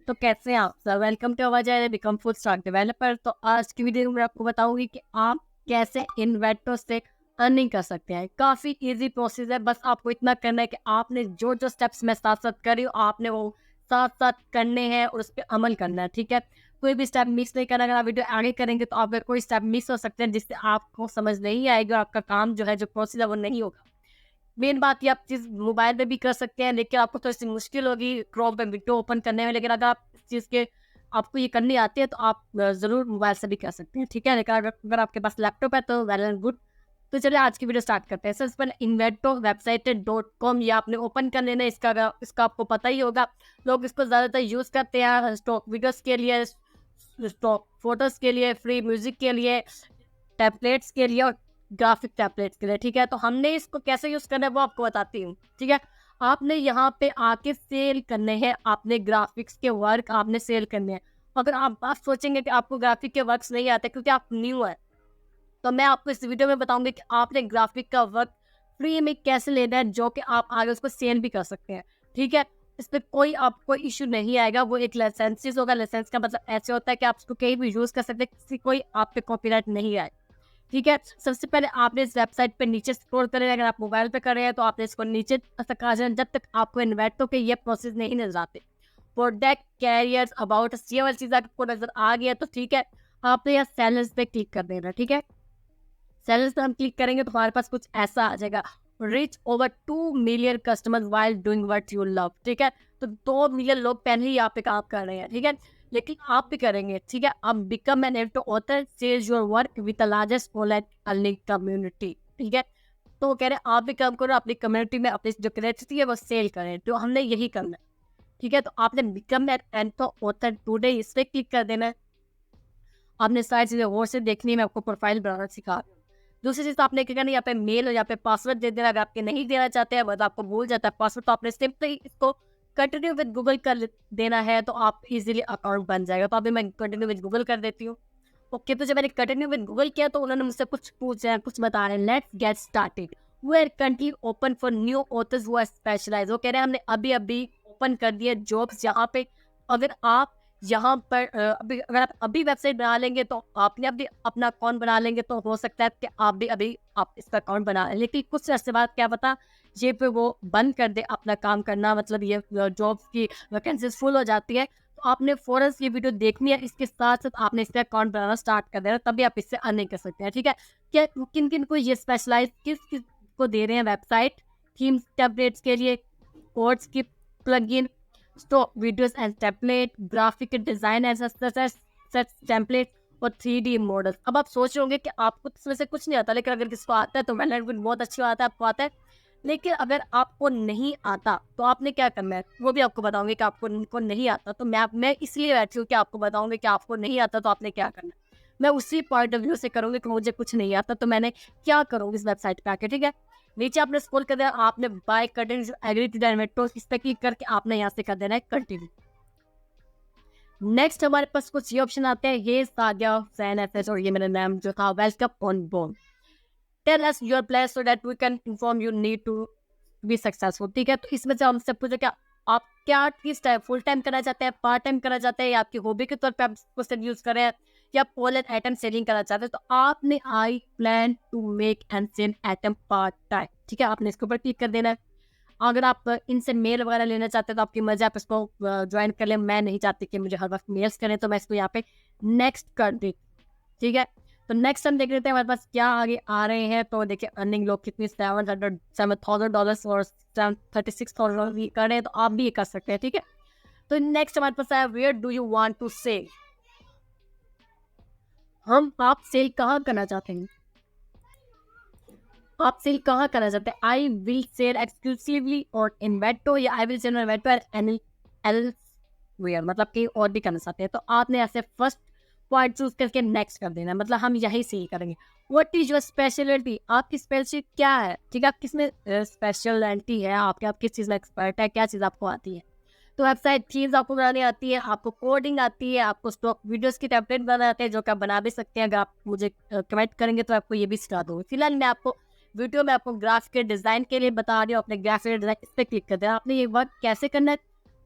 तो कैसे हैं आप sir? Welcome to our channel become full stack developer. तो आज की वीडियो में मैं आपको बताऊंगी कि आप कैसे इन्वेंटो से अर्निंग कर सकते हैं। काफ़ी इजी प्रोसेस है, बस आपको इतना करना है कि आपने जो जो स्टेप्स मैं साथ साथ कर रही हूँ आपने वो साथ साथ करने हैं और उस पर अमल करना है, ठीक है। कोई भी स्टेप मिस नहीं करना। अगर आप वीडियो आगे करेंगे तो आप कोई स्टेप मिस हो सकते हैं जिससे आपको समझ नहीं आएगी और आपका काम जो है जो प्रोसेस है वो नहीं होगा। मेन बात ये आप चीज़ मोबाइल पे भी कर सकते हैं, लेकिन आपको थोड़ी-सी मुश्किल होगी क्रोम पे विंडो ओपन करने में। लेकिन अगर आप इस चीज़ के आपको ये करनी आती है तो आप ज़रूर मोबाइल से भी कर सकते हैं, ठीक है। लेकिन अगर आपके पास लैपटॉप है तो वेल एंड गुड। तो चलिए आज की वीडियो स्टार्ट करते हैं। सबसे पहले इन्वेंटो वेबसाइट .com ये आपने ओपन कर लेना है। इसका आपको पता ही होगा, लोग इसको ज़्यादातर यूज़ करते हैं स्टॉक वीडियोज़ के लिए, स्टॉक फ़ोटोज़ के लिए, फ्री म्यूज़िक के लिए, टेम्पलेट्स के लिए और ग्राफिक टेम्पलेट्स के लिए, ठीक है। तो हमने इसको कैसे यूज़ करना है वो आपको बताती हूँ, ठीक है। आपने यहाँ पे आके सेल करने हैं, आपने ग्राफिक्स के वर्क आपने सेल करने हैं। अगर आप सोचेंगे कि आपको ग्राफिक के वर्क्स नहीं आते क्योंकि आप न्यू है, तो मैं आपको इस वीडियो में बताऊंगी कि आपने ग्राफिक का वर्क फ्री में कैसे लेना है, जो कि आप आगे उसको सेल भी कर सकते हैं, ठीक है। इस पर कोई आपको इशू नहीं आएगा। वो एक लाइसेंसिस होगा। लाइसेंस का मतलब ऐसे होता है कि आप उसको कहीं भी यूज़ कर सकते हैं, किसी कोई आप पे कॉपीराइट नहीं आए, ठीक है। सबसे पहले आपने इस वेबसाइट पे नीचे स्क्रॉल करें। अगर आप मोबाइल पे कर रहे हैं तो आपने इसको नीचे तक आ जाना जब तक आपको इन्वेंटो के ये प्रोसेस नहीं नजर आते। प्रोडक्ट कैरियर्स अबाउट ये वाली चीज़ आपको नजर आ गया तो ठीक है, आपने यहाँ सेलर्स पे क्लिक कर देना, ठीक है। सेलर्स पे हम क्लिक करेंगे तो हमारे पास कुछ ऐसा आ जाएगा, rich over 2 million customers while doing what you love, ठीक है। तो 2 मिलियन लोग पहले ही यहाँ पे काम कर रहे हैं, ठीक है। लेकिन आप भी करेंगे, ठीक है। अब become an editor author sells your work with the largest online earning community, ठीक है। तो वो कह रहे हैं आप भी काम करो, अपनी कम्युनिटी में अपनी जो क्रिएटिविटी है वो सेल करें। तो हमने यही करना है, ठीक है। तो आपने become an editor author today इस पर क्लिक कर देना है। आपने सारी चीज़ें और से देखनी है, मैं आपको प्रोफाइल बनाना सिखा रही हूँ। दूसरी चीज़ तो आपने क्या करना है, यहाँ पे मेल और यहाँ पे पासवर्ड दे देना। अगर आपके नहीं देना चाहते हैं, मतलब आपको भूल जाता है पासवर्ड, तो आपने सिंपली इसको कंटिन्यू विद गूगल कर देना है, तो आप इजीली अकाउंट बन जाएगा। तो अभी मैं कंटिन्यू विद गूगल कर देती हूँ। ओके, तो जब मैंने कंटिन्यू विद गूगल किया तो उन्होंने मुझसे कुछ पूछा है, कुछ बता रहे हैं। Let's get started, we are currently open for new authors who are specialize. वो कह रहे हैं हमने अभी अभी ओपन कर दिए जॉब्स यहाँ पे। अगर आप यहाँ पर अगर आप अभी वेबसाइट बना लेंगे तो आपने अभी अपना अकाउंट बना लेंगे तो हो सकता है कि आप भी अभी आप इसका अकाउंट बना लें, लेकिन कुछ अर्से बाद क्या पता ये पे वो बंद कर दे अपना काम करना, मतलब ये जॉब्स की वैकेंसीज फुल हो जाती है। तो आपने फौरन ये वीडियो देखनी है, इसके साथ साथ आपने इसका अकाउंट बनाना स्टार्ट कर देना, तभी आप इससे अर्निंग कर सकते हैं, ठीक है। क्या किन किन को ये स्पेशलाइज किस किस को दे रहे हैं वेबसाइट, थीम्स टेम्पलेट्स के लिए, कोड्स की plugin, stock videos and template, graphic design and such template और 3D मॉडल। अब आप सोच रहे होंगे कि आपको इसमें से कुछ नहीं आता, लेकिन अगर किसको आता है तो वेल एंड गुड, बहुत अच्छी बात है, आपको आता है। लेकिन अगर आपको नहीं आता तो आपने क्या करना है वो भी आपको बताऊंगी कि आपको नहीं आता। तो मैं इसलिए बैठी हूँ कि आपको बताऊंगी कि आपको नहीं आता तो आपने क्या करना है। मैं उसी पॉइंट ऑफ व्यू से करूँगी कि मुझे कुछ नहीं आता तो मैंने क्या करूँगी इस वेबसाइट पे आके, ठीक है। नीचे आपने स्क्रॉल कर देना, आपने by continue agree to the Envato's इस पे क्लिक करके आपने यहाँ से कर देना है कंटिन्यू। नेक्स्ट हमारे पास कुछ ये ऑप्शन आते हैं, ये सादिया सैन एफएस और ये मेरा नाम जो था, welcome on board, tell us your plan so that we can inform you need to be successful, ठीक है। तो इसमें से हमसे पूछो क्या आप क्या किस टाइप फुल टाइम करना चाहते हैं, पार्ट टाइम करना चाहते हैं, या आपकी हॉबी के तौर पे आप इसको यूज करें, या ऑनलाइन आइटम सेलिंग करना चाहते हैं। तो आपने I plan to make and sell item part time, ठीक है, आपने इसके ऊपर क्लिक कर देना है। अगर आप इनसे मेल वगैरह लेना चाहते हैं तो आपकी मर्जी, आप इसको ज्वाइन कर लें। मैं नहीं चाहती कि मुझे हर वक्त मेल्स करें, तो मैं इसको यहाँ पे नेक्स्ट कर दी, ठीक है। तो नेक्स्ट हम देख लेते हैं हमारे पास क्या आगे आ रहे हैं। तो देखिए अर्निंग लोग कितनी $7,000 और $36,000 भी कर रहे हैं, तो आप भी ये कर सकते हैं, ठीक है। तो नेक्स्ट हमारे पास है where do you want to sell, आप सेल कहाँ करना चाहते हैं, आप सेल कहाँ करना चाहते हैं। आई विल सेल एक्सक्लूसिवली और इन्वेंटो, या आई विल सेल इन्वेंटो एल वेयर, मतलब कि और भी करना चाहते हैं। तो आपने ऐसे फर्स्ट पॉइंट चूज करके नेक्स्ट कर देना, मतलब हम यही सेल करेंगे। व्हाट इज योर स्पेशलिटी, आपकी स्पेशलिटी क्या है, ठीक है। आप किस में स्पेशलिटी है आपके, आप किस चीज़ में एक्सपर्ट है, क्या चीज़ आपको आती है। तो वेबसाइट चीज़ आपको बनानी आती है, आपको कोडिंग आती है, आपको स्टॉक वीडियोस की टेम्पलेट बनाना आते हैं, जो कि आप बना भी सकते हैं। अगर आप मुझे कमेंट करेंगे तो आपको ये भी सिखा दूँगी। फिलहाल मैं आपको वीडियो में आपको ग्राफिक डिज़ाइन के लिए बता रही हूँ। अपने ग्राफिक डिज़ाइन इस पर क्लिक कर देना। आपने ये वर्क कैसे करना है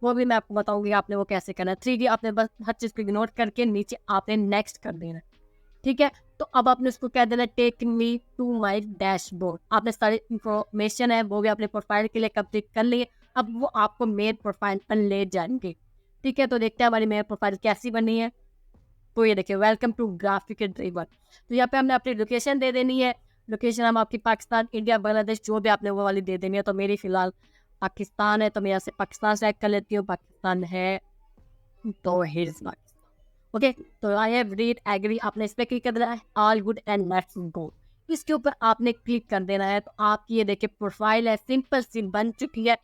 वो भी मैं आपको बताऊंगी आपने वो कैसे करना है। 3D आपने बस हर चीज़ को इग्नोर करके नीचे आपने नेक्स्ट कर देना है, ठीक है। तो अब आपने उसको कह देना take me to my dashboard. आपने सारी इंफॉर्मेशन है वो भी अपने प्रोफाइल के लिए कंप्लीट कर ली है। अब वो आपको मेन प्रोफाइल पर ले जाएंगे, ठीक है। तो देखते हैं हमारी मेन प्रोफाइल कैसी बनी है। तो ये देखिए वेलकम टू ग्राफिक ड्राइवर। तो यहाँ पे हमने अपनी लोकेशन दे देनी है। लोकेशन हम आपकी पाकिस्तान, इंडिया, बांग्लादेश जो भी आपने वो वाली दे देनी है। तो मेरी फिलहाल पाकिस्तान है, तो मैं यहाँ से पाकिस्तान सेलेक्ट कर लेती हूँ। पाकिस्तान है तो हिज पाकिस्तान। ओके, तो आई हैव रीड एग्री, आपने इस पर क्लिक कर देना है। All good and let's go, इसके ऊपर आपने क्लिक कर देना है। तो आपकी ये देखिए प्रोफाइल है, सिंपल सी बन चुकी है।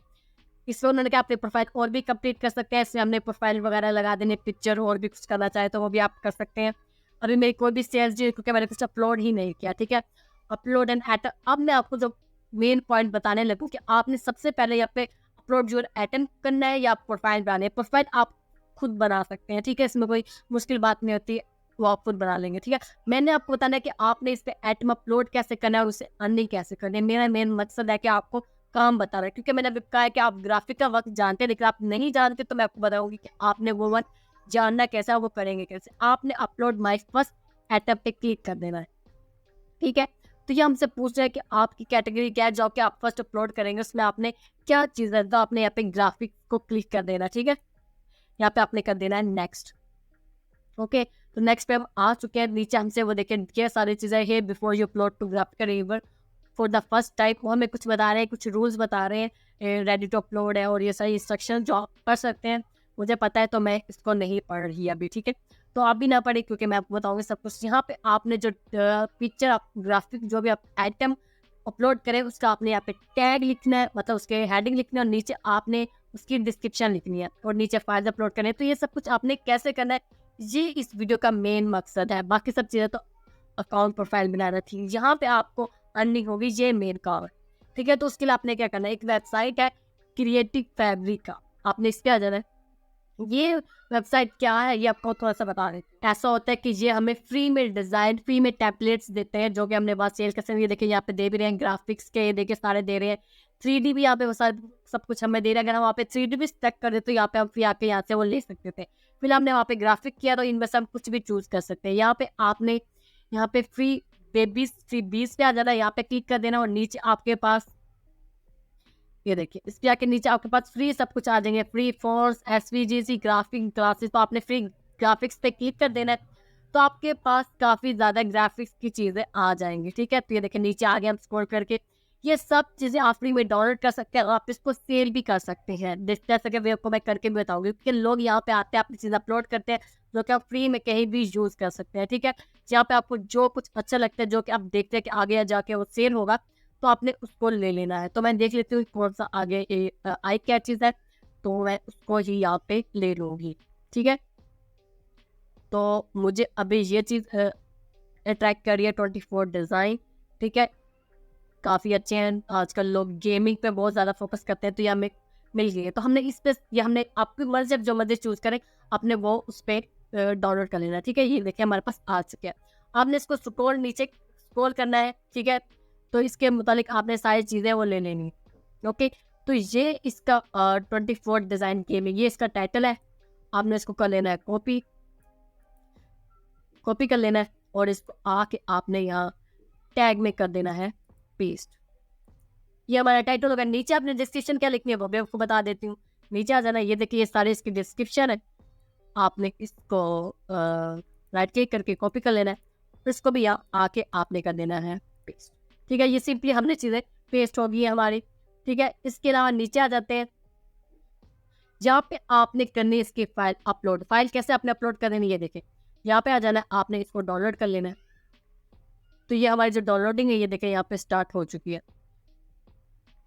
इसमें उन्होंने कहा अपने प्रोफाइल और भी कंप्लीट कर सकते हैं। इसमें हमने प्रोफाइल वगैरह लगा देने, पिक्चर और भी कुछ करना चाहे तो वो भी आप कर सकते हैं। अभी मेरी कोई भी सेल्स जी, क्योंकि मैंने कुछ अपलोड ही नहीं किया, ठीक है। अपलोड एंड एटम, अब मैं आपको जो मेन पॉइंट बताने लगूँ कि आपने सबसे पहले यहाँ पे अपलोड जो एटम करना है या प्रोफाइल बनानी है। प्रोफाइल आप खुद बना सकते हैं, ठीक है, इसमें कोई मुश्किल बात नहीं होती, वो आप खुद बना लेंगे, ठीक है। मैंने आपको बताना है कि आपने इस पे एटम अपलोड कैसे करना है और उसे अर्निंग कैसे करनी है। मेरा मेन मकसद है कि आपको काम बता रहा है, क्योंकि मैंने अभी कहा है कि आप ग्राफिक का वक्त जानते हैं, लेकिन आप नहीं जानते तो मैं आपको बताऊंगी कि आपने वो वक्त जानना कैसा है, वो करेंगे कैसे। आपने अपलोड माय फर्स्ट एटम पे क्लिक कर देना है, ठीक है। तो ये हमसे पूछ रहा है कि आपकी कैटेगरी क्या है, जो कि आप फर्स्ट अपलोड करेंगे उसमें आपने क्या चीज़ है। तो आपने यहाँ पे ग्राफिक को क्लिक कर देना, ठीक है। यहाँ पे आपने कर देना है नेक्स्ट। ओके, तो नेक्स्ट पे हम आ चुके हैं। नीचे हमसे वो देखिए ये सारी चीज़ें है before you upload to GraphicRiver for the first time. वो हमें कुछ बता रहे हैं, कुछ रूल्स बता रहे हैं, रेडी टू अपलोड है और ये सारी इंस्ट्रक्शन जो आप पढ़ सकते हैं। मुझे पता है तो मैं इसको नहीं पढ़ रही अभी, ठीक है। तो आप भी ना पढ़े, क्योंकि मैं आपको बताऊंगी सब कुछ। यहाँ पे आपने जो पिक्चर ग्राफिक जो भी आप आइटम अपलोड करें उसका आपने यहाँ पे टैग लिखना है, मतलब उसके हेडिंग लिखना है, और नीचे आपने उसकी डिस्क्रिप्शन लिखनी है और नीचे फाइल अपलोड करने। तो ये सब कुछ आपने कैसे करना है, ये इस वीडियो का मेन मकसद है। बाकी सब चीज़ें तो अकाउंट प्रोफाइल बनाना थी, यहाँ पे आपको अर्निंग होगी, ये मेन काम है, ठीक है। तो उसके लिए आपने क्या करना है, एक वेबसाइट है क्रिएटिव फैब्रिक का, आपने इस पे आ जाना है। ये वेबसाइट क्या है ये आपको थोड़ा सा बता दें। ऐसा होता है कि ये हमें फ्री में डिज़ाइन, फ्री में टेम्पलेट्स देते हैं, जो कि हमने बात सेल कर सकते हैं। ये देखिए यहाँ पे दे भी रहे हैं ग्राफिक्स के, ये देखिए सारे दे रहे हैं। 3D भी यहाँ पे वो सारे सब कुछ हमें दे रहे हैं। अगर हम वहाँ पे 3D भी सेलेक्ट कर देते तो यहाँ पे हम फिर आके यहाँ से वो ले सकते थे। फिर हमने वहाँ पे ग्राफिक किया तो इनमें से हम कुछ भी चूज़ कर सकते हैं। यहाँ पे आपने यहाँ पे फ्री बेबीज, फ्री बीज पे आ जाना है, यहाँ पे क्लिक कर देना और नीचे आपके पास ये देखिए इस पे आके नीचे आपके पास फ्री सब कुछ आ जाएंगे। Free force, SVGC, graphic classes. तो आपने फ्री ग्राफिक्स पे क्लिक कर देना है, तो आपके पास काफ़ी ज़्यादा ग्राफिक्स की चीज़ें आ जाएंगी, ठीक है। तो ये देखिए नीचे आगे हम स्क्रॉल करके ये सब चीज़ें आप फ्री में डाउनलोड कर सकते हैं और आप इसको सेल भी कर सकते हैं। जैसे कि वे आपको मैं करके भी बताऊंगी, क्योंकि लोग यहाँ पे आते हैं अपनी चीज़ अपलोड करते हैं, जो कि आप फ्री में कहीं भी यूज़ कर सकते हैं, ठीक है। यहाँ पे आपको जो कुछ अच्छा लगता है, जो कि आप देखते हैं कि आगे जाके वो सेल होगा, तो आपने उसको ले लेना है। तो मैं देख लेती हूँ कौन सा आगे आई क्या चीज़ है, तो मैं उसको ही यहाँ पे ले लूँगी, ठीक है। तो मुझे अभी ये चीज़ अट्रैक्ट कर रही है 24 डिज़ाइन, ठीक है। काफ़ी अच्छे हैं, आजकल लोग गेमिंग पे बहुत ज़्यादा फोकस करते हैं, तो ये हमें मिल गई है। तो हमने इस पे ये हमने आपकी मर्ज़ी, जब जो मर्ज़ी चूज़ करें आपने वो उस पर डाउनलोड कर लेना है, ठीक है। ये देखिए हमारे पास आ चुके हैं। आपने इसको स्क्रॉल नीचे स्क्रॉल करना है, ठीक है। तो इसके मुतालिक आपने सारी चीज़ें वो ले लेनी, ओके। तो ये इसका 24 डिज़ाइन गेमिंग, ये इसका टाइटल है। आपने इसको कर लेना है कॉपी, कॉपी कर लेना है और इसको आके आपने यहाँ टैग में कर देना है पेस्ट। ये हमारा टाइटल होगा। नीचे आपने डिस्क्रिप्शन क्या लिखनी है वो मैं आपको बता देती हूँ। नीचे आ जाना, ये देखिए ये सारे इसकी डिस्क्रिप्शन है। आपने इसको राइट क्लिक करके कॉपी कर लेना है, फिर इसको भी यहाँ आके आपने कर देना है पेस्ट, ठीक है। ये सिंपली हमने चीज़ें पेस्ट होगी हमारी, ठीक है। इसके अलावा नीचे आ जाते हैं, जहाँ पे आपने करनी है इसकी फाइल अपलोड। फाइल कैसे आपने अपलोड कर देनी है, ये देखें यहाँ पे आ जाना है, आपने इसको डाउनलोड कर लेना है। तो ये हमारी जो डाउनलोडिंग है ये देखें यहाँ पे स्टार्ट हो चुकी है।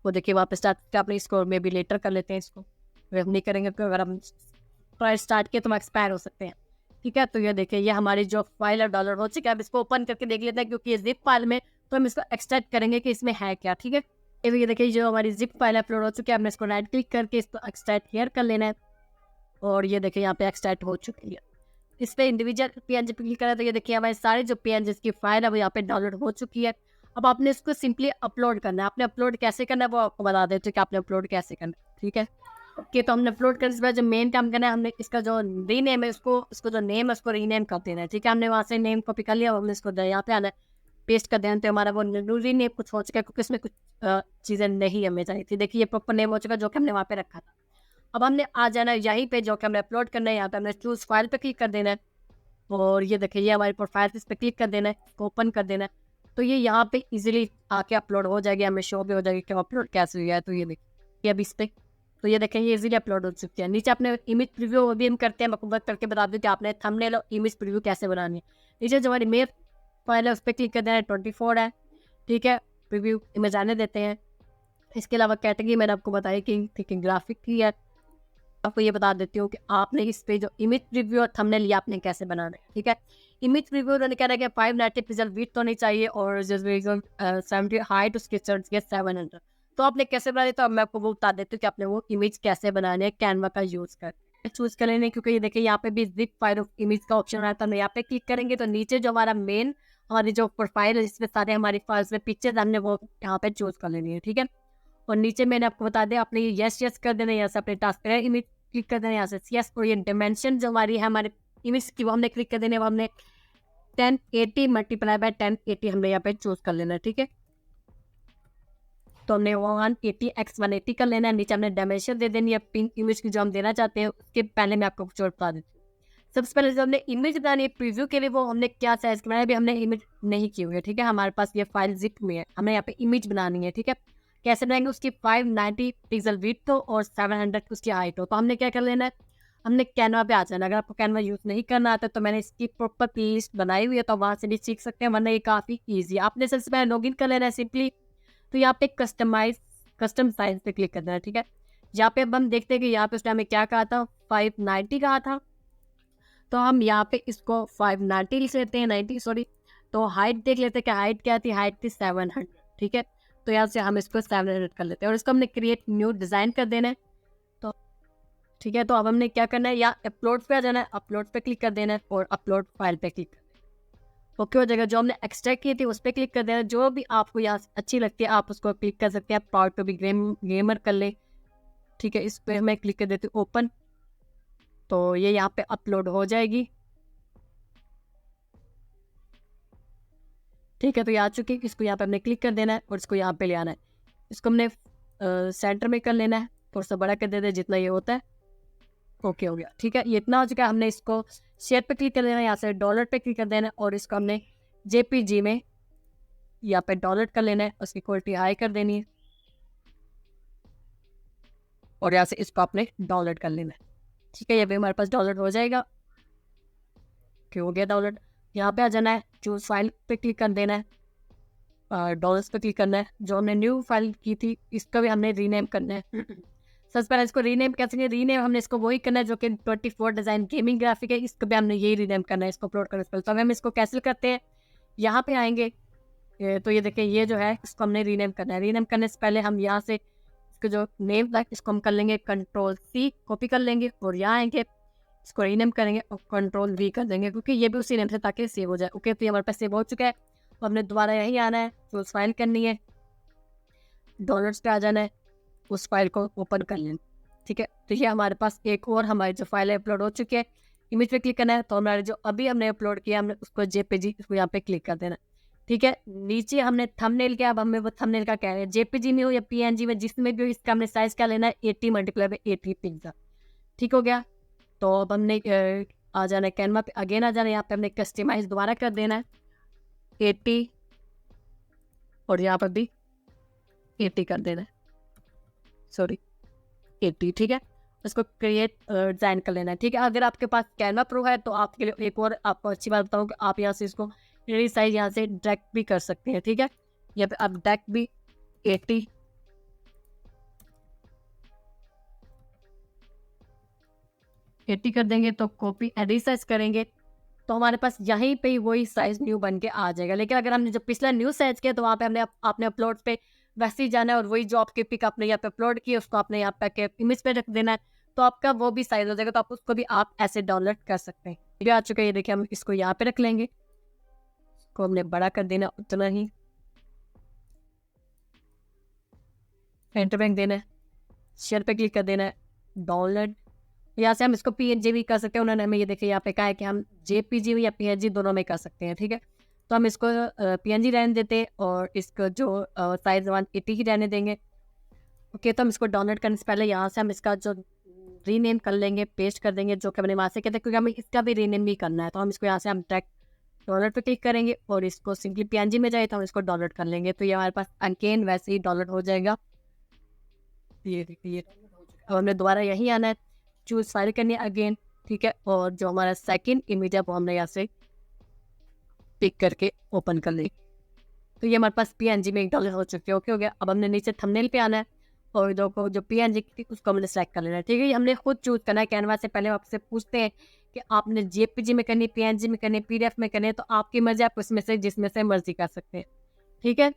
वो देखिए वहाँ पे स्टार्ट, अपने इसको मे भी लेटर कर लेते हैं, इसको हम नहीं करेंगे तो अगर हम फाइल स्टार्ट किए तो हम एक्सपायर हो सकते हैं, ठीक है। तो ये देखिए ये हमारी जो फाइल है डाउनलोड हो चुकी है। अब इसको ओपन करके देख लेते हैं, क्योंकि ये जिप फाइल में, तो हम इसको एक्सट्रैक्ट करेंगे कि इसमें है क्या, ठीक है। ये देखिए जो हमारी जिप फाइल अपलोड हो चुकी है, हमने इसको राइट क्लिक करके इसको एक्सट्रैक्ट हियर कर लेना है और ये देखिए यहाँ पे एक्सट्रैक्ट हो चुकी है। इस पर इंडिविजुअल PNG पे क्लिक करें तो ये देखिए हमारे सारे जो PNG की फाइल है वो यहाँ पे डाउनलोड हो चुकी है। अब आपने इसको सिंपली अपलोड करना है। आपने अपलोड कैसे करना है वो आपको बता देते हैं कि आपने अपलोड कैसे करना है, ठीक है। ओके, तो हमने अपलोड करने से पहले जो मेन काम करना है, हमने इसका जो रीनेम है उसको जो नेम है उसको रीनेम कर देना है। ठीक है, हमने वहाँ से नेम कॉपी कर लिया, हमने इसको यहाँ पे आना है, पेस्ट कर देना। तो हमारा वो रीनेम कुछ हो चुका है क्योंकि इसमें कुछ चीज़ें नहीं हमें चाहिए थी। देखिए ये प्रॉपर नेम हो चुका है जो कि हमने वहाँ पे रखा था। अब हमने आ जाना है यहीं पे जो कि हमने अपलोड करना है, यहाँ पे हमने चूज़ फाइल पे क्लिक कर देना है और ये देखिए ये हमारी प्रोफाइल इस पे क्लिक कर देना है, ओपन कर देना है। तो ये यहाँ पे इजीली आके अपलोड हो जाएगी, हमें शो भी हो जाएगी कि अपलोड कैसे हुआ है। तो ये देखिए अब इस पे तो ये देखें ये इजीली अपलोड हो चुकी है। नीचे अपने इमेज प्रीव्यू वो भी हम करते हैं, मैं आपको करके बता दूँ कि आपने थंबनेल और इमेज प्रीव्यू कैसे बनानी है। नीचे जो हमारी मेल फाइल है उस पर क्लिक कर देना है, 24 है। ठीक है, प्रीव्यू इमेज आने देते हैं। इसके अलावा कैटेगरी मैंने आपको बताई कि ठीक है ग्राफिक की है। आपको ये बता देती हूँ कि आपने इस पे जो इमेज प्रीव्यू और थंबनेल ये आपने कैसे बनाना है। ठीक है, इमेज प्रीव्यू उन्होंने कह रहा है कि 590 पिक्सल विड्थ तो नहीं चाहिए और जो 70 हाइट उसकी 700। तो आपने कैसे बनानी है, तो अब मैं आपको वो बता देती हूँ कि आपने वो इमेज कैसे बनानी है कैनवा का यूज़ कर चूज़ कर लेने। क्योंकि ये देखिए यहाँ पे भी जिप फाइल ऑफ इमेज का ऑप्शन आता है, हम यहाँ पे क्लिक करेंगे तो नीचे जो हमारा मेन हमारी जो प्रोफाइल है जिसमें सारे हमारी फाइल्स में पिक्चर्स हमने वो यहाँ पे चूज़ कर लेनी है। ठीक है, और नीचे मैंने आपको बता दिया आपने ये यस कर देना है, यहाँ से अपने टास्क इमेज क्लिक कर देना है यहाँ से यस। और ये डायमेंशन जो हमारी है हमारे इमेज की वो हमने क्लिक कर देने, वो हमने 1080 मल्टीप्लाई बाय 1080 हमने यहाँ पे चूज कर लेना है। ठीक है, तो हमने 180x180 कर लेना है। नीचे हमने डायमेंशन दे देनी है पिंक इमेज की जो हम देना चाहते हैं। उसके पहले मैं आपको कुछ और बता देती हूँ। सबसे पहले जो हमने इमेज बनानी है प्रीव्यू के लिए वो हमने क्या साइज का बनाया, अभी हमने इमेज नहीं की हुई है। ठीक है, हमारे पास ये फाइल जिप में है, हमें यहाँ पे इमेज बनानी है। ठीक है, कैसे बनाएंगे, उसकी 590 पिक्सल विड्थ हो और 700 उसकी हाइट हो। तो हमने क्या कर लेना है, हमने कैनवा पे आ जाना। अगर आपको कैनवा यूज़ नहीं करना आता तो मैंने इसकी प्रॉपर प्लेलिस्ट बनाई हुई है, तो वहाँ से भी सीख सकते हैं, वरना ये काफ़ी ईजी है। आपने सबसे पहले लॉगिन कर लेना है सिंपली। तो यहाँ पे कस्टम साइज पे क्लिक कर देना है। ठीक है, यहाँ पे अब हम देखते हैं कि यहाँ पे उसने हमें क्या कहा था, 590 कहा था। तो हम यहाँ पे इसको 590 लिख लेते हैं, 90 सॉरी। तो हाइट देख लेते हैं कि हाइट क्या थी, हाइट थी 700। ठीक है, तो यहाँ से हम इसको 700 कर लेते हैं और इसको हमने क्रिएट न्यू डिज़ाइन कर देना है। तो ठीक है, तो अब हमने क्या करना है, या अपलोड पे आ जाना है, अपलोड पे क्लिक कर देना है और अपलोड फाइल पे क्लिक कर देना है। ओके हो जाएगा। जो हमने एक्सट्रैक्ट की थी उस पर क्लिक कर देना है। जो भी आपको यहाँ अच्छी लगती है आप उसको क्लिक कर सकते हैं। आप पार्ट पे भी गेमर कर ले। ठीक है, इस पर मैं क्लिक कर देती हूँ ओपन, तो ये यहाँ पे अपलोड हो जाएगी। ठीक है, तो ये आ चुकी है। इसको यहाँ पे हमने क्लिक कर देना है और इसको यहाँ पे ले आना है। इसको हमने सेंटर में कर लेना है, थोड़ा सा बड़ा कर देते हैं जितना ये होता है। ओके हो गया। ठीक है, ये इतना हो चुका है। हमने इसको शेयर पे क्लिक कर देना है, यहाँ से डॉलर पे क्लिक कर देना है और इसको हमने जेपीजी में यहाँ पे डॉलर कर लेना है, उसकी क्वालिटी हाई कर देनी है और यहाँ से इसको आपने डाउनलोड कर लेना है। ठीक है, ये भी हमारे पास डाउनलोड हो जाएगा। क्यों हो गया डाउनलोड। यहाँ पे आ जाना है, चूज फाइल पे क्लिक कर देना है, डॉलर्स पे क्लिक करना है। जो हमने न्यू फाइल की थी इसका भी हमने रीनेम करना है। सबसे पहले इसको रीनेम कैसे, रीनेम हमने इसको वही करना है जो कि 24 डिज़ाइन गेमिंग ग्राफिक है, इसको भी हमने यही रीनेम करना है इसको अपलोड करने से पहले। तो हम इसको कैंसिल करते हैं, यहाँ पे आएंगे। तो ये देखिए ये जो है इसको हमने रीनेम करना है। रीनेम करने से पहले हम यहाँ से इसको जो नेम था इसको हम कर लेंगे Ctrl+C कॉपी कर लेंगे और यहाँ आएंगे इसको रीनेम करेंगे और Ctrl+V कर देंगे क्योंकि ये भी उसी नेम से ताकि सेव हो जाए। ओके, तो ये हमारे पास सेव हो चुका है। तो हमने दोबारा यहीं आना है, तो फाइल करनी है, डॉलर्स पे आ जाना है, उस फाइल को ओपन कर लेना। ठीक है, तो ये हमारे पास एक और हमारी जो फाइल है अपलोड हो चुकी है। इमेज पे क्लिक करना है, तो हमारे जो अभी हमने अपलोड किया हमने उसको जेपीजी उसको यहाँ पे क्लिक कर देना। ठीक है, नीचे हमने थंबनेल किया, अब हमें वो थंबनेल का क्या है, जेपीजी में हो या पीएनजी में जिसमें भी हो, इसका हमने साइज क्या लेना है 80 मल्टीप्लाई बाय 80 पिक्सल। ठीक हो गया। तो अब हमने आ जाना है कैनवा पे, अगेन आ जाना है, यहाँ पे हमने कस्टमाइज दोबारा कर देना है 80 और यहाँ पर भी 80 कर देना है, सॉरी 80। ठीक है, उसको क्रिएट डिज़ाइन कर लेना है। ठीक है, अगर आपके पास कैनवा प्रो है तो आपके लिए एक और आपको अच्छी बात बताऊँ कि आप यहाँ से इसको साइज यहाँ से ड्रैग भी कर सकते हैं। ठीक है, यहाँ पे आप ड्रैग भी 80 कर देंगे तो कॉपी रिसाइज करेंगे तो हमारे पास यहीं पे ही वही साइज न्यू बन के आ जाएगा। लेकिन अगर हमने जो पिछला न्यू साइज किया तो वहाँ पे हमने आपने अपलोड पे वैसे ही जाना है और वही जो आपके पिक आपने यहाँ पे अपलोड किया उसको आपने यहाँ पे इमेज पे रख देना है, तो आपका वो भी साइज हो जाएगा। तो आप उसको भी आप ऐसे डाउनलोड कर सकते हैं। ये आ चुका है, ये देखिए हम इसको यहाँ पे रख लेंगे, इसको हमने बड़ा कर देना उतना ही, एंटर बैंक देना है, शेयर पे क्लिक कर देना है डाउनलोड, यहाँ से हम इसको पीएनजी भी कर सकते हैं। उन्होंने हमें ये देखिए यहाँ पे कहा है कि हम जेपीजी या पीएनजी दोनों में कर सकते हैं, ठीक है। तो हम इसको पीएनजी रहने देते हैं और इसको जो साइज 180 ही रहने देंगे। ओके, तो हम इसको डाउनलोड करने से पहले यहाँ से हम इसका जो रीनेम कर लेंगे, पेस्ट कर देंगे, जो कि हमने वहाँ से कहते हैं, क्योंकि हमें इसका भी रीनेम भी करना है। तो हम इसको यहाँ से हम डायरेक्ट डाउनलोड पे क्लिक करेंगे और इसको सिंपली पीएनजी में जाए तो हम इसको डाउनलोड कर लेंगे। तो ये हमारे पास अनकेन वैसे ही डाउनलोड हो जाएगा। ये देखिए, ये डाउनलोड हो चुका है। अब हमने दोबारा यहीं आना है, चूज फाइल करनी है अगेन, ठीक है। और जो हमारा सेकंड इमेज है वो हमने यहाँ से पिक करके ओपन कर ली। तो ये हमारे पास पीएनजी में एक डाउनलोड हो चुकी है। ओके हो गया। अब हमने नीचे थंबनेल पे आना है और जो पीएनजी थी उसको हमने सेलेक्ट कर लेना है, ठीक है। ये हमने खुद चूज करना है। कैनवा से पहले आपसे पूछते हैं कि आपने जेपीजी में करनी, पीएनजी में करनी, पीडीएफ में करनी है, तो आपकी मर्जी, आप उसमें से जिसमें से मर्जी कर सकते हैं, ठीक है।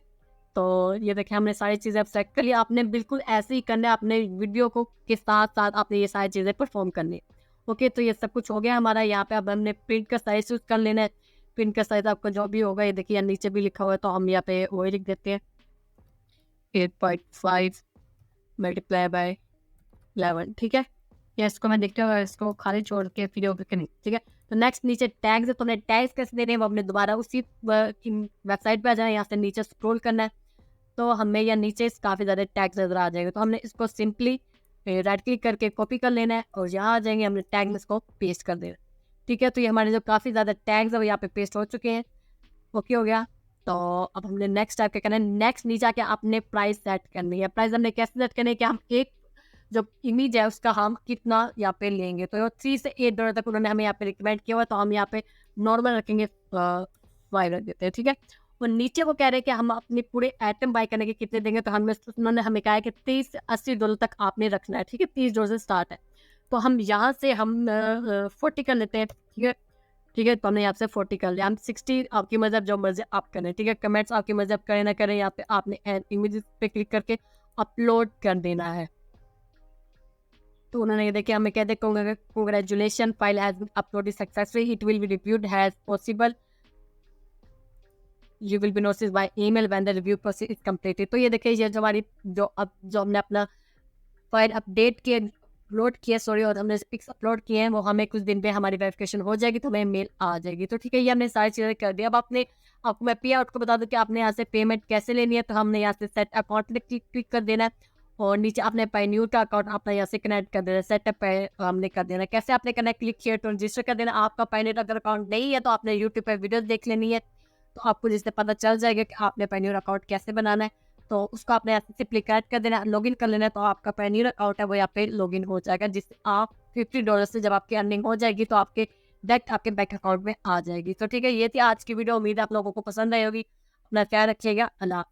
तो ये देखिए हमने सारी चीज़ें अब सेलेक्ट कर लिया। आपने बिल्कुल ऐसे ही करना है, अपने वीडियो को के साथ साथ आपने ये सारी चीज़ें परफॉर्म करनी है। ओके, तो ये सब कुछ हो गया हमारा। यहाँ पे अब हमने प्रिंट का साइज चूज कर लेना है। प्रिंट का साइज आपका जो भी होगा, ये देखिए नीचे भी लिखा हुआ है, तो हम यहाँ पे वही लिख देते हैं 8.5 मल्टीप्लाई बाय 11, ठीक है। या इसको मैं देखते हुए इसको खाली छोड़ के वीडियो पे नहीं, ठीक है। तो नेक्स्ट नीचे टैग्स है, तो हमने टैग्स कैसे देने हैं वो हमने दोबारा उसी वेबसाइट पे आ जाए, यहाँ से नीचे स्क्रॉल करना है। तो हमें या नीचे काफ़ी ज़्यादा टैग्स नजर आ जाएगा। तो हमने इसको सिंपली राइट क्लिक करके कॉपी कर लेना है और यहाँ आ जाएंगे, हमने टैग में इसको पेस्ट कर देना, ठीक है। तो ये हमारे जो काफ़ी ज़्यादा टैग्स है वो यहाँ पे पेस्ट हो चुके हैं। ओके हो गया। तो अब हमने नेक्स्ट टाइप क्या करना है, नेक्स्ट नीचे आके आपने प्राइस सेट करनी है। प्राइस हमने कैसे सेट करनी है कि हम एक जो इमेज है उसका हम कितना यहाँ पे लेंगे। तो $3 से $8 तक उन्होंने हमें यहाँ पे रिकमेंड किया हुआ, तो हम यहाँ पे नॉर्मल रखेंगे, 5 रख देते हैं, ठीक है। और नीचे वो कह रहे हैं कि हम अपने पूरे आइटम बाय करने के कितने देंगे, तो हमें उन्होंने हमें कहा है कि $30 से $80 तक आपने रखना है, ठीक है। $30 से स्टार्ट है। तो हम यहाँ से हम 40 कर लेते हैं, ठीक है। ठीक है, तो हमने यहाँ से 40 कर लिया। हम 60 आपकी मर्जी, जो मर्जी आप करें, ठीक है। कमेंट्स आपकी मर्जी, आप करें ना करें, यहाँ पे आपने इमेज पे क्लिक करके अपलोड कर देना है। तो उन्होंने ये देखिए हमें कहते हैं congratulation, file has been uploaded successfully, it will be reviewed has possible, you will be notified by email when the review process is completed. तो ये देखिए ये जो हमारी जो हमने अपना फाइल अपडेट किया, अपलोड किया, सॉरी, और हमने पिक्स अपलोड किए हैं, वो हमें कुछ दिन पे हमारी वेरिफिकेशन हो जाएगी, तो हमें मेल आ जाएगी। तो ठीक है, ये हमने सारी चीज़ें कर दी। अब आपको मैं पे आउट को बता दूं कि आपने यहाँ से पेमेंट कैसे लेनी है। तो हमने यहाँ से सेट अकाउंट पे क्लिक कर देना है और नीचे आपने पायन्यूर का अकाउंट अपना यहाँ से कनेक्ट कर देना है। सेटअप पे हमने कर देना है। कैसे आपने कनेक्ट क्लिक किया तो रजिस्टर कर देना। आपका पायन्यूर अगर अकाउंट नहीं है तो आपने यूट्यूब पर वीडियो देख लेनी है, तो आपको जिससे पता चल जाएगा कि आपने पायन्यूर अकाउंट कैसे बनाना है। तो उसको आपने ऐसे सिंपली कनेक्ट कर देना, लॉगिन कर लेना है, तो आपका पायन्यूर अकाउंट है वो यहाँ पे लॉगिन हो जाएगा, जिससे आप $50 से जब आपकी अर्निंग हो जाएगी तो आपके डायरेक्ट आपके बैंक अकाउंट में आ जाएगी। तो ठीक है, ये थी आज की वीडियो। उम्मीद है आप लोगों को पसंद आई होगी। अपना ख्याल रखिएगा। अल्लाह।